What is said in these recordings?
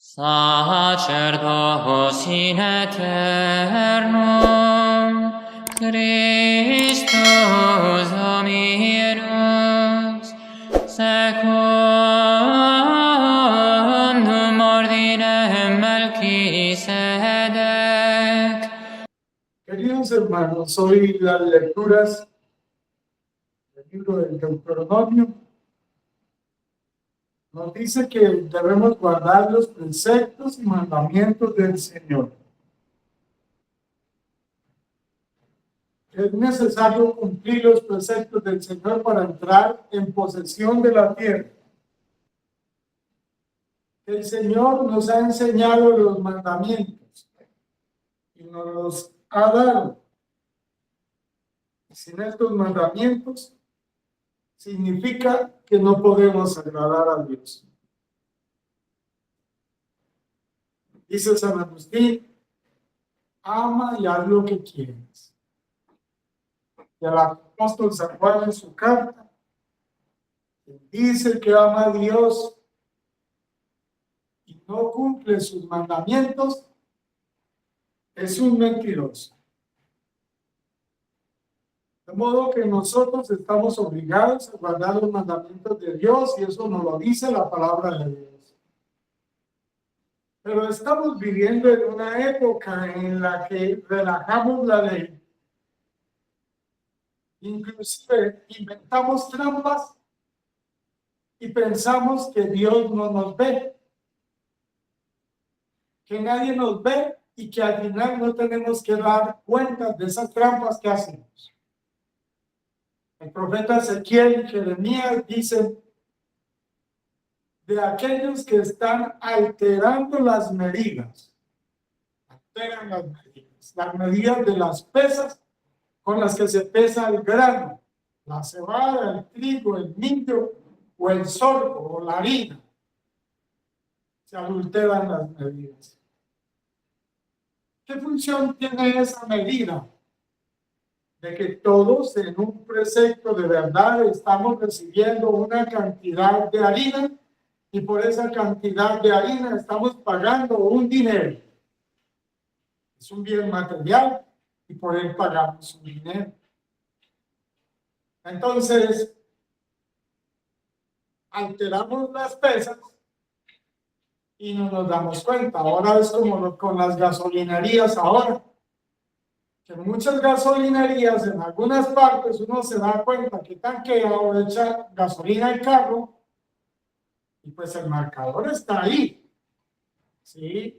Sacerdos in aeternum, Christus Dominus, secundum ordinem Melquisedec. Queridos hermanos, hoy las lecturas del libro del Deuteronomio nos dice que debemos guardar los preceptos y mandamientos del Señor. Es necesario cumplir los preceptos del Señor para entrar en posesión de la tierra. El Señor nos ha enseñado los mandamientos y nos los ha dado. Sin estos mandamientos, significa que no podemos agradar a Dios. Dice San Agustín, ama y haz lo que quieres. Y el apóstol San Juan en su carta dice que ama a Dios y no cumple sus mandamientos, es un mentiroso. De modo que nosotros estamos obligados a guardar los mandamientos de Dios y eso nos lo dice la palabra de Dios. Pero estamos viviendo en una época en la que relajamos la ley. Inclusive inventamos trampas y pensamos que Dios no nos ve, que nadie nos ve y que al final no tenemos que dar cuenta de esas trampas que hacemos. El profeta Ezequiel y Jeremías dicen de aquellos que están alterando las medidas, alteran las medidas de las pesas con las que se pesa el grano, la cebada, el trigo, el millo o el sorgo o la harina. Se adulteran las medidas. ¿Qué función tiene esa medida? De que todos en un precepto de verdad estamos recibiendo una cantidad de harina y por esa cantidad de harina estamos pagando un dinero. Es un bien material y por él pagamos un dinero. Entonces, alteramos las pesas y no nos damos cuenta. Ahora es como con las gasolinerías ahora. Que en muchas gasolinerías, en algunas partes, uno se da cuenta que tanquea o echa gasolina al carro y pues el marcador está ahí, ¿sí?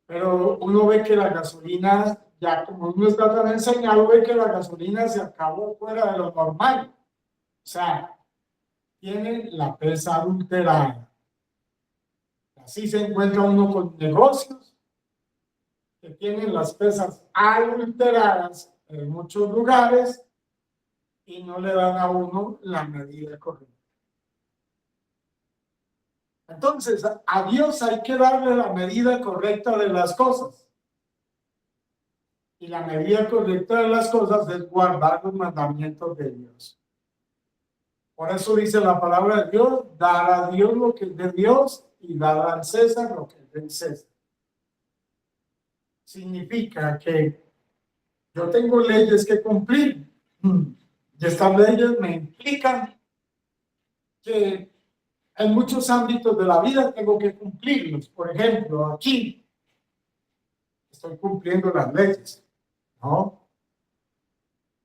Pero uno ve que la gasolina, ya como uno está tan enseñado, ve que la gasolina se acabó fuera de lo normal. O sea, tiene la pesa adulterada. Así se encuentra uno con negocios que tienen las pesas adulteradas en muchos lugares y no le dan a uno la medida correcta. Entonces, a Dios hay que darle la medida correcta de las cosas. Y la medida correcta de las cosas es guardar los mandamientos de Dios. Por eso dice la palabra de Dios, dar a Dios lo que es de Dios y dar al César lo que es del César. Significa que yo tengo leyes que cumplir. Y estas leyes me implican que en muchos ámbitos de la vida tengo que cumplirlos. Por ejemplo, aquí estoy cumpliendo las leyes, ¿no?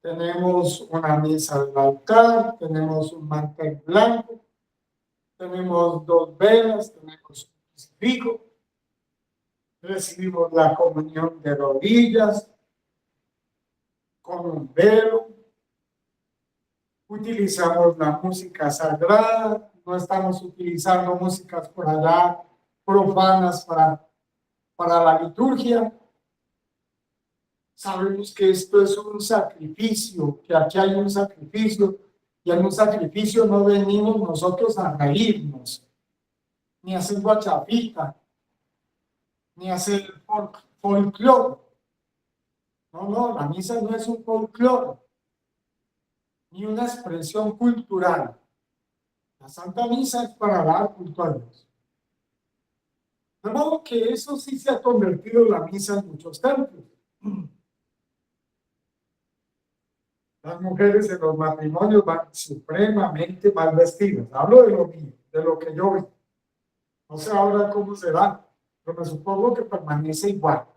Tenemos una misa del altar, tenemos un mantel blanco, tenemos 2 velas, tenemos un crucifijo, recibimos la comunión de rodillas, con un velo, utilizamos la música sagrada, no estamos utilizando músicas por allá profanas para la liturgia. Sabemos que esto es un sacrificio, que aquí hay un sacrificio, y en un sacrificio no venimos nosotros a reírnos, ni a hacer guachafita, ni a hacer folclore. No, la misa no es un folclore, ni una expresión cultural. La Santa Misa es para dar culto a Dios. De modo que eso sí se ha convertido en la misa en muchos templos. Las mujeres en los matrimonios van supremamente mal vestidas. Hablo de lo mío, de lo que yo vi. No sé ahora cómo será, pero me supongo que permanece igual.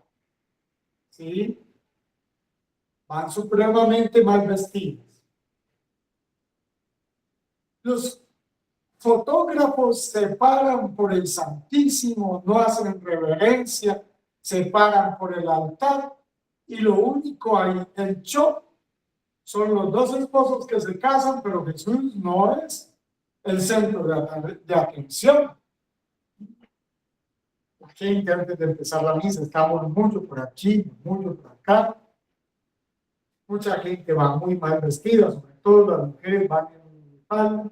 ¿Sí? Van supremamente mal vestidas. Los fotógrafos se paran por el Santísimo, no hacen reverencia, se paran por el altar y lo único ahí, el show, son los dos esposos que se casan, pero Jesús no es el centro de atención. La gente antes de empezar la misa estamos mucho por aquí, mucho por acá. Mucha gente va muy mal vestida, sobre todo las mujeres van en uniforme.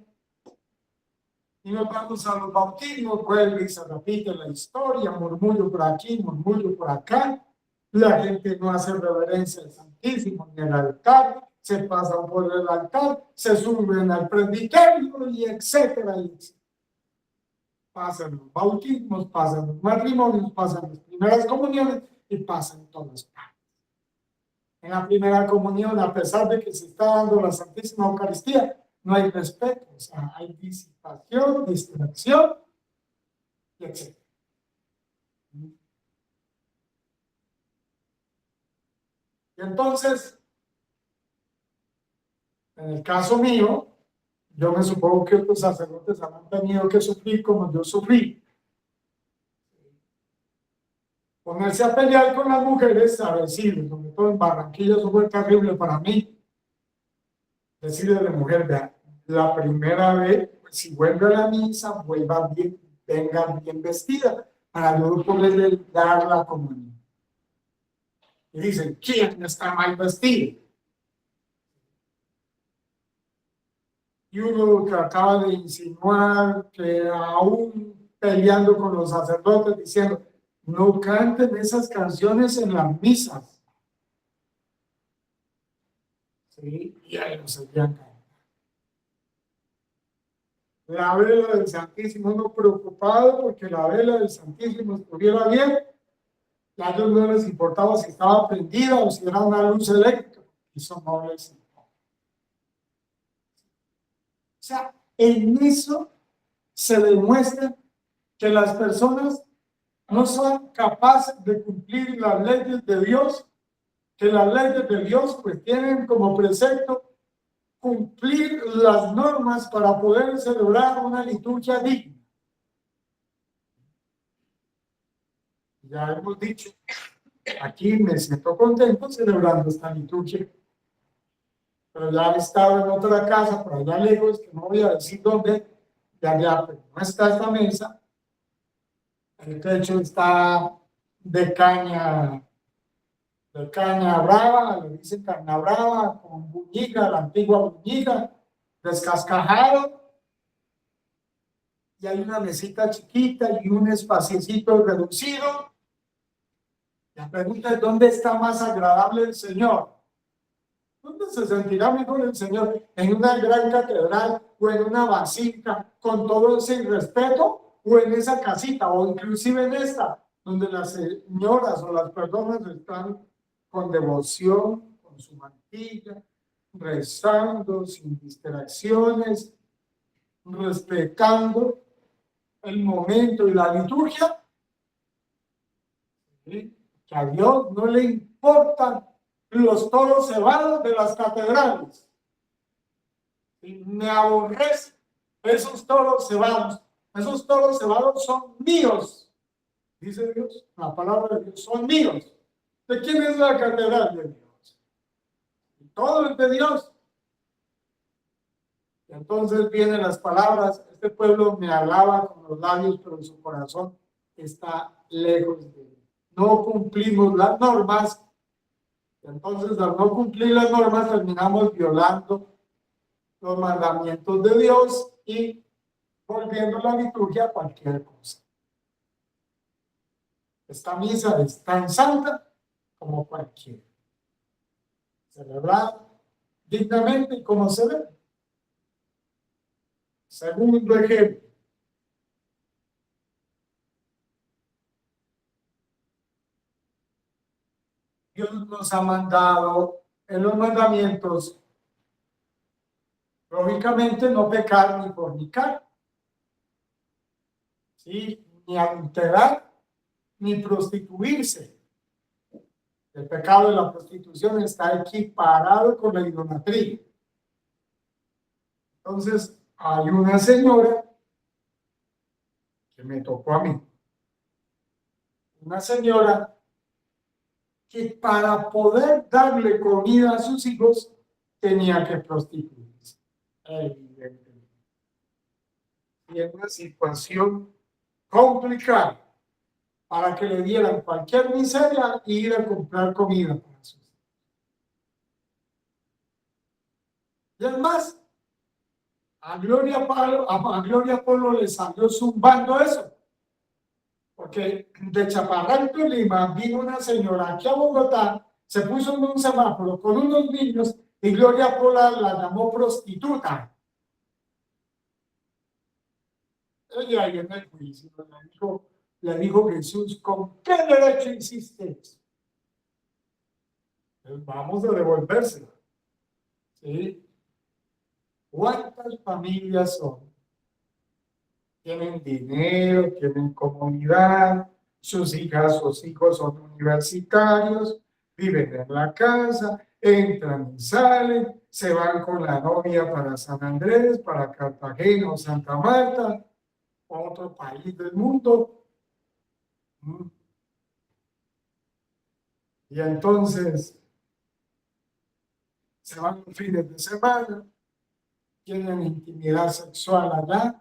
Y nos vamos a los bautismos, vuelve y se repite la historia, murmullo por aquí, murmullo por acá. La gente no hace reverencia al Santísimo ni al altar, se pasan por el altar, se suben al presbiterio y etcétera, y etcétera. Pasan los bautismos, pasan los matrimonios, pasan las primeras comuniones y pasan todas partes. En la primera comunión, a pesar de que se está dando la Santísima Eucaristía, no hay respeto, o sea, hay disipación, distracción, y etc. Y entonces, en el caso mío, yo me supongo que los sacerdotes han tenido que sufrir como yo sufrí. Ponerse a pelear con las mujeres, a decirles, sobre todo en Barranquilla, eso fue terrible para mí. Decirle a la mujer, vea, la primera vez, pues, si vuelve a la misa, vuelva bien, venga bien vestida, para luego poderle dar la comunión. Y dicen, ¿quién está mal vestido? Y uno que acaba de insinuar que aún peleando con los sacerdotes, diciendo, no canten esas canciones en las misas. ¿Sí? Y ahí no se veían cantar. La vela del Santísimo, no preocupado porque la vela del Santísimo estuviera bien, a ellos no les importaba si estaba prendida o si era una luz eléctrica, eso no les importaba. O sea, en eso se demuestra que las personas no son capaces de cumplir las leyes de Dios, que las leyes de Dios pues tienen como precepto cumplir las normas para poder celebrar una liturgia digna. Ya hemos dicho, aquí me siento contento celebrando esta liturgia, pero ya he estado en otra casa, por allá lejos, que no voy a decir dónde, de allá, pero no está esta mesa, el techo está de caña brava, le dicen caña brava, con buñiga, la antigua buñiga, descascajado, y hay una mesita chiquita y un espaciecito reducido. La pregunta es, ¿dónde está más agradable el Señor? ¿Dónde se sentirá mejor el Señor? ¿En una gran catedral o en una basílica con todo ese respeto? ¿O en esa casita o inclusive en esta, donde las señoras o las personas están con devoción, con su mantilla, rezando, sin distracciones, respetando el momento y la liturgia? ¿Sí? Que a Dios no le importan los toros cebados de las catedrales. Y me aborrece esos toros cebados. Esos toros cebados son míos, dice Dios. La palabra de Dios son míos. ¿De quién es la catedral? De Dios. Y todo es de Dios. Y entonces vienen las palabras, este pueblo me alaba con los labios, pero en su corazón está lejos de él. No cumplimos las normas. Entonces, al no cumplir las normas, terminamos violando los mandamientos de Dios y volviendo la liturgia a cualquier cosa. Esta misa es tan santa como cualquiera. Celebrar dignamente y como se debe. Segundo ejemplo. Dios nos ha mandado en los mandamientos, lógicamente, no pecar ni fornicar, ¿sí? Ni adulterar, ni prostituirse. El pecado de la prostitución está equiparado con la idolatría. Entonces, hay una señora que me tocó a mí. Una señora que para poder darle comida a sus hijos tenía que prostituirse. Evidentemente. Y en una situación complicada para que le dieran cualquier miseria e ir a comprar comida para sus hijos. Y además, a Gloria Polo le salió zumbando eso. Porque de Chaparral, Tolima, vino una señora aquí a Bogotá, se puso en un semáforo con unos niños y Gloria Pola la llamó prostituta. Ella ahí en el juicio le dijo Jesús, ¿con qué derecho hiciste eso? Pues vamos a devolvérsela. ¿Sí? ¿Cuántas familias son? Tienen dinero, tienen comodidad, sus hijas, sus hijos son universitarios, viven en la casa, entran y salen, se van con la novia para San Andrés, para Cartagena o Santa Marta, otro país del mundo. Y entonces se van los fines de semana, tienen intimidad sexual allá,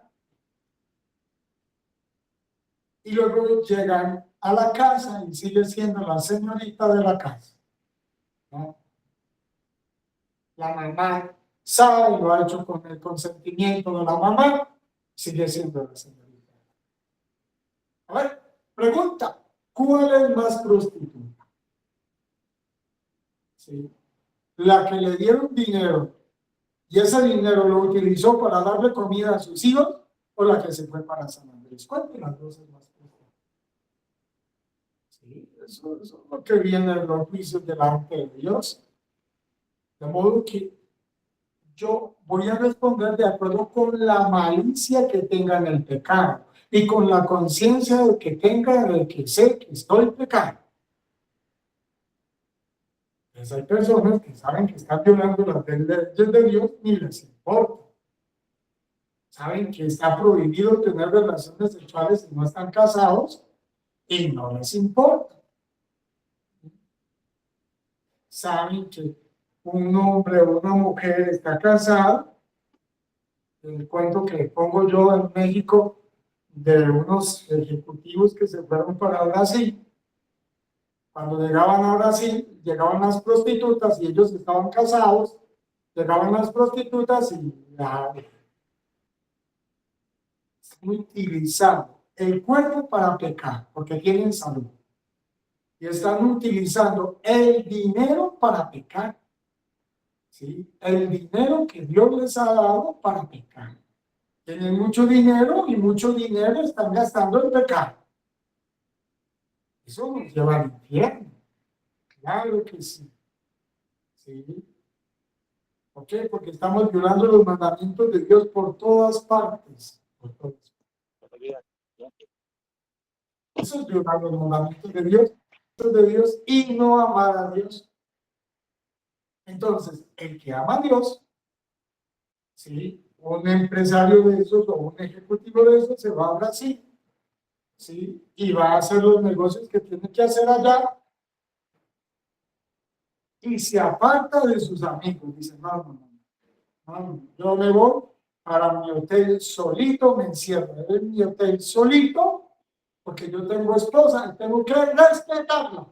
y luego llegan a la casa y sigue siendo la señorita de la casa, ¿no? La mamá sabe, lo ha hecho con el consentimiento de la mamá, sigue siendo la señorita. A ver, pregunta, ¿cuál es más prostituta? ¿Sí? ¿La que le dieron dinero y ese dinero lo utilizó para darle comida a sus hijos o la que se fue para San Andrés? ¿Cuál de las dos es más prostituta? Sí, eso es lo que viene en los juicios delante de Dios. De modo que yo voy a responder de acuerdo con la malicia que tenga en el pecado y con la conciencia de que tenga de que sé que estoy pecando. Entonces hay personas que saben que están violando las leyes de Dios ni les importa. Saben que está prohibido tener relaciones sexuales si no están casados y no les importa. Saben que un hombre o una mujer está casado. El cuento que pongo yo en México de unos ejecutivos que se fueron para Brasil. Cuando llegaban a Brasil, llegaban las prostitutas y ellos estaban casados, llegaban las prostitutas y están utilizando el cuerpo para pecar, porque tienen salud. Y están utilizando el dinero para pecar. ¿Sí? El dinero que Dios les ha dado para pecar. Tienen mucho dinero y mucho dinero están gastando en pecado. Eso nos lleva al infierno. Claro que sí. ¿Sí? ¿Por qué? Porque estamos violando los mandamientos de Dios por todas partes. Por todas partes. Eso es violar los mandamientos de Dios y no amar a Dios. Entonces, el que ama a Dios, ¿sí? Un empresario de esos o un ejecutivo de esos se va a Brasil, ¿sí? Y va a hacer los negocios que tiene que hacer allá y se aparta de sus amigos. Dice, no, yo me voy para mi hotel solito, me encierro en mi hotel solito, porque yo tengo esposa y tengo que respetarla.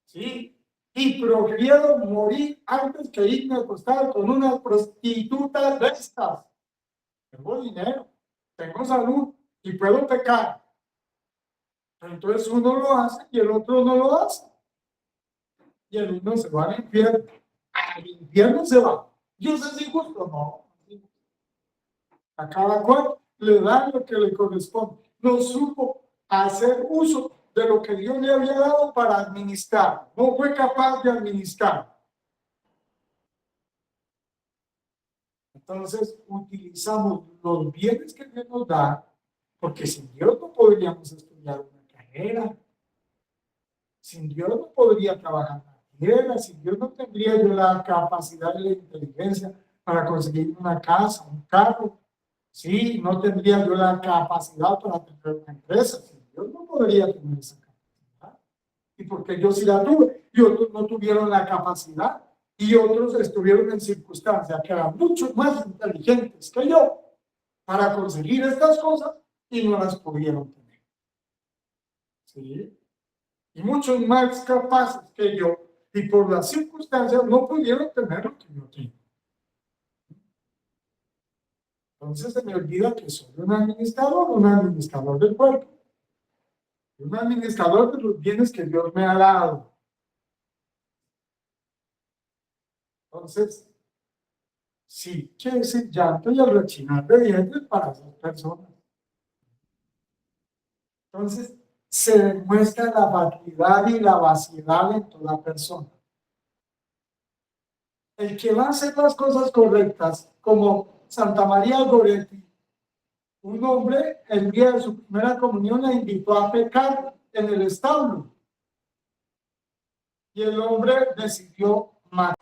¿Sí? Y prefiero morir antes que irme a acostar con una prostituta de estas. Tengo dinero, tengo salud y puedo pecar. Entonces uno lo hace y el otro no lo hace. Y el uno se va al infierno. Al infierno se va. Dios es injusto, no. A cada cual le da lo que le corresponde. No supo hacer uso de lo que Dios le había dado para administrar. No fue capaz de administrar. Entonces, utilizamos los bienes que Dios nos da, porque sin Dios no podríamos estudiar una carrera. Sin Dios no podría trabajar en la tierra. Sin Dios no tendría yo la capacidad y la inteligencia para conseguir una casa, un carro. Sí, no tendría yo la capacidad para tener una empresa. Sin Dios no podría tener esa capacidad. Y porque yo sí la tuve y otros no tuvieron la capacidad y otros estuvieron en circunstancias que eran mucho más inteligentes que yo para conseguir estas cosas y no las pudieron tener. ¿Sí? Y muchos más capaces que yo y por las circunstancias no pudieron tener lo que yo tengo. Entonces se me olvida que soy un administrador del cuerpo, un administrador de los bienes que Dios me ha dado. Entonces, sí, que ese llanto y el rechinar de dientes para esas personas. Entonces, se demuestra la vacuidad y la vaciedad en toda persona. El que va a hacer las cosas correctas, como Santa María Goretti, un hombre el día de su primera comunión la invitó a pecar en el establo. Y el hombre decidió matar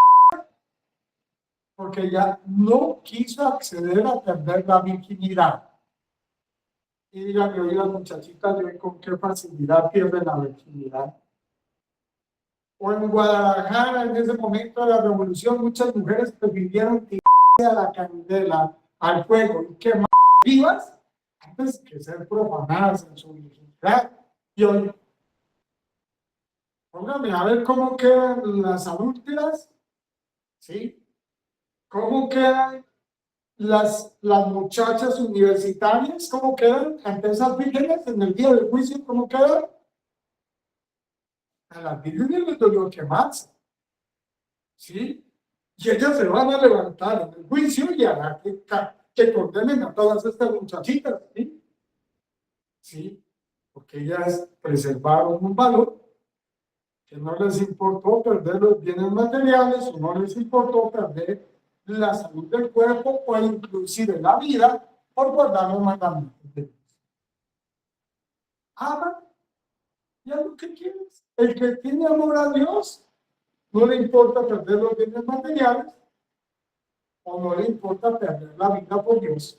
porque ya no quiso acceder a perder la virginidad. Y díganme, oye, las muchachitas de hoy con qué facilidad pierden la virginidad. O en Guadalajara, en ese momento de la revolución, muchas mujeres prefirieron tirarse a la candela, al fuego y quemar vivas antes que ser profanadas en su virginidad. Y hoy, póngame a ver cómo quedan las adúlteras, ¿sí? ¿Cómo quedan las muchachas universitarias? ¿Cómo quedan ante esas vírgenes en el día del juicio? ¿Cómo quedan? A las vírgenes les dolió quemarse, ¿sí? Y ellas se van a levantar en el juicio y hará que condenen a todas estas muchachitas, ¿sí? ¿Sí? Porque ellas preservaron un valor que no les importó perder los bienes materiales o no les importó perder la salud del cuerpo o inclusive la vida por guardar los mandamientos de Dios. Ama y haz lo que quieres. El que tiene amor a Dios no le importa perder los bienes materiales o no le importa perder la vida por Dios.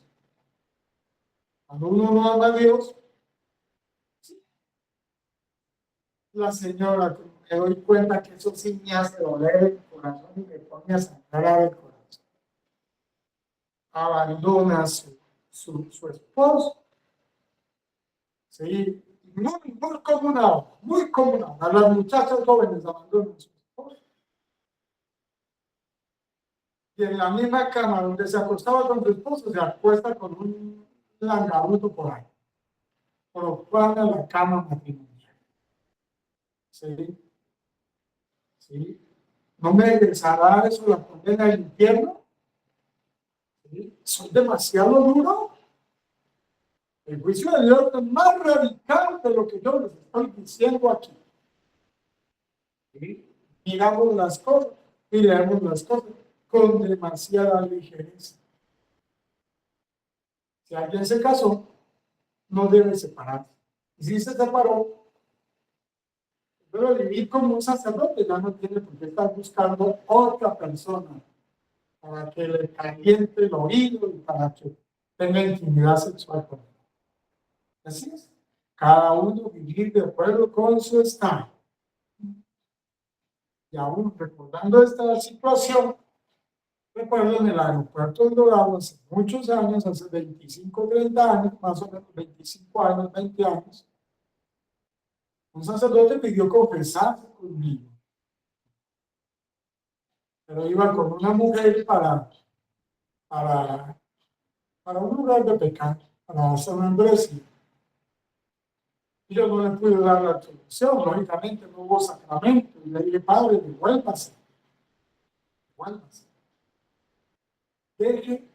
Cuando uno no ama a Dios, la señora, me doy cuenta que eso sí me hace doler el corazón y me pone a sangrar el corazón. Abandona a su esposo. Sí, muy común ahora, muy común ahora. Las muchachas jóvenes abandonan a su esposo. Y en la misma cama donde se acostaba con su esposo, se acuesta con un langaruto por ahí. Profana la cama matrimonial. ¿Sí? ¿Sí? ¿No me regresará eso la condena del infierno? ¿Sí? ¿Soy demasiado duro? El juicio de Dios es más radical de lo que yo les estoy diciendo aquí. ¿Sí? Miramos las cosas y leemos las cosas con demasiada ligereza. Si alguien se casó, no debe separarse. Y si se separó, debe vivir como un sacerdote, ya no tiene por qué estar buscando otra persona para que le caliente el oído y para que tenga intimidad sexual con él. Así es. Cada uno vivir de acuerdo con su estado. Y aún recordando esta situación, recuerdo en el aeropuerto de Dorado hace muchos años, hace 25, 30 años, más o menos 25 años, 20 años, un sacerdote pidió confesarse conmigo. Pero iba con una mujer para, para un lugar de pecado, para San Andrés. Y yo no le pude dar la absolución, lógicamente no hubo sacramento. Y le dije, padre, devuélvase. Deje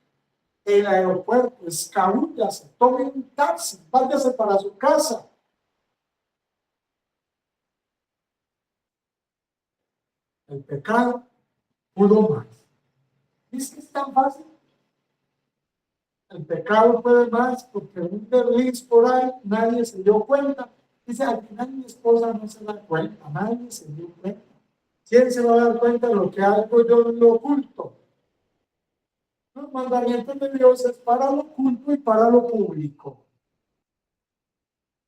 el aeropuerto, escabúllase, tome un taxi, váyase para su casa. El pecado pudo más. ¿Es que es tan fácil? El pecado puede más porque un desliz por ahí, nadie se dio cuenta. Dice, al final mi esposa no se da cuenta, nadie se dio cuenta. ¿Quién se va a dar cuenta de lo que algo yo en lo oculto? Los mandamientos de Dios es para lo oculto y para lo público.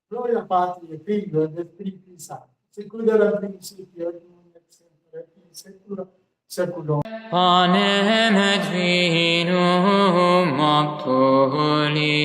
Gloria Patria, Figlio ed Spiritus Sancto. Secundum al principio, et nunc et semper et in saecula saeculorum. panem et vinum obtuli.